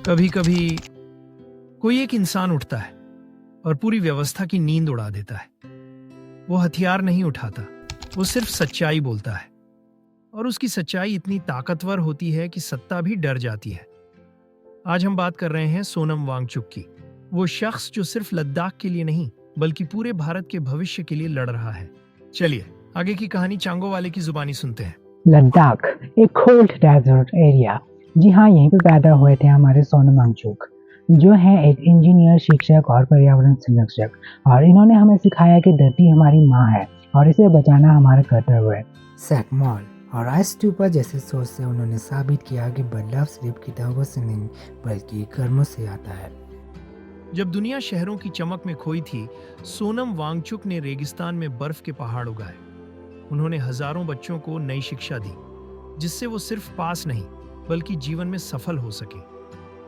कभी कभी कोई एक इंसान उठता है और पूरी व्यवस्था की नींद उड़ा देता है। वो हथियार नहीं उठाता, वो सिर्फ सच्चाई बोलता है। और उसकी सच्चाई इतनी ताकतवर होती है कि सत्ता भी डर जाती है। आज हम बात कर रहे हैं सोनम वांगचुक की। वो शख्स जो सिर्फ लद्दाख के लिए नहीं बल्कि पूरे भारत के भविष्य के लिए लड़ रहा है। चलिए आगे की कहानी चांगो वाले की जुबानी सुनते हैं। लद्दाख, एक कोल्ड डेजर्ट एरिया। जी हाँ, यहीं पे पैदा हुए थे हमारे सोनम वांगचुक, जो हैं एक इंजीनियर, शिक्षक और पर्यावरण संरक्षक। और इन्होंने हमें सिखाया कि धरती हमारी माँ है और इसे बचाना हमारा कर्तव्य है। सैकमॉल और आइसट्यूपर जैसे सोच से उन्होंने साबित किया कि बदलाव सिर्फ किताबों से नहीं बल्कि कर्मों से आता है। जब दुनिया शहरों की चमक में खोई थी, सोनम वांगचुक ने रेगिस्तान में बर्फ के पहाड़ उगाए। उन्होंने हजारों बच्चों को नई शिक्षा दी, जिससे वो सिर्फ पास नहीं बल्कि जीवन में सफल हो सके।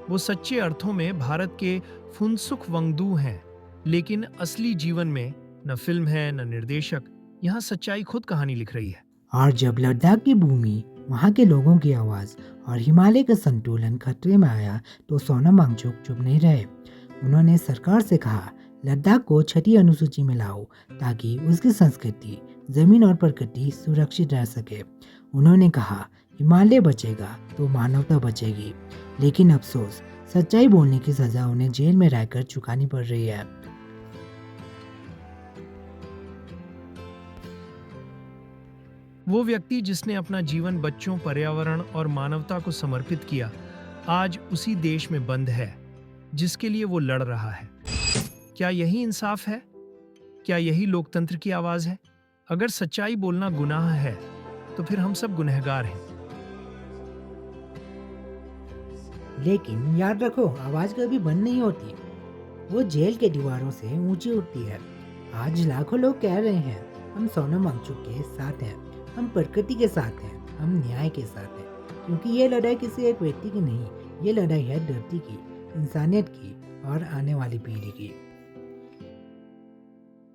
वो सच्चे अर्थों में भारत के फुनसुक वांगडू हैं, लेकिन असली जीवन में न फिल्म है न निर्देशक। यहाँ सच्चाई खुद कहानी लिख रही है। और जब लद्दाख की भूमि, वहाँ के लोगों की आवाज़ और हिमालय का संतुलन खतरे में आया तो सोनम वांगचुक चुप नहीं रहे। उन्होंने सरकार से कहा, लद्दाख को 6ठी अनुसूची में लाओ ताकि उसकी संस्कृति, जमीन और प्रकृति सुरक्षित रह सके। उन्होंने कहा, हिमालय बचेगा तो मानवता बचेगी। लेकिन अफसोस, सच्चाई बोलने की सजा उन्हें जेल में रहकर चुकानी पड़ रही है। वो व्यक्ति जिसने अपना जीवन बच्चों, पर्यावरण और मानवता को समर्पित किया, आज उसी देश में बंद है जिसके लिए वो लड़ रहा है। क्या यही इंसाफ है? क्या यही लोकतंत्र की आवाज है? अगर सच्चाई बोलना गुनाह है तो फिर हम सब गुनहगार हैं। लेकिन याद रखो, आवाज़ कभी बंद नहीं होती। वो जेल के दीवारों से ऊंची उठती है। आज लाखों लोग कह रहे हैं, हम सोनम वांगचुक के साथ हैं, हम प्रकृति के साथ हैं, हम न्याय के साथ हैं। क्योंकि ये लड़ाई किसी एक व्यक्ति की नहीं, ये लड़ाई है धरती की, इंसानियत की और आने वाली पीढ़ी की।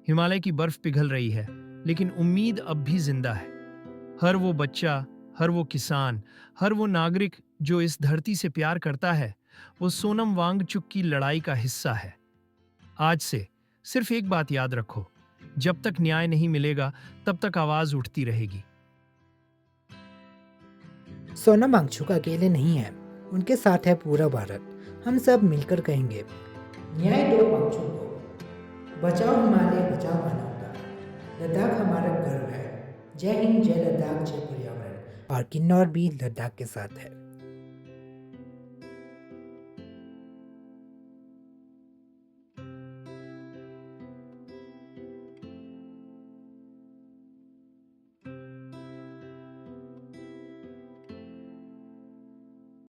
हिमालय की बर्फ पिघल रही है, लेकिन उम्मीद अब भी जिंदा है। हर वो बच्चा, हर वो किसान, हर वो नागरिक जो इस धरती से प्यार करता है, वो सोनम वांगचुक की लड़ाई का हिस्सा है। आज से सिर्फ एक बात याद रखो, जब तक न्याय नहीं मिलेगा तब तक आवाज उठती रहेगी। सोनम वांगचुक अकेले नहीं है, उनके साथ है पूरा भारत। हम सब मिलकर कहेंगे, न्याय दो वांगचुक को, बचाओ हिमालय, बचाओ मानवता। लद्दाख हमारा गर्व है। जय हिंद, जय लद्दाख, जय पर्यावरण। और किन्नौर भी लद्दाख के साथ है।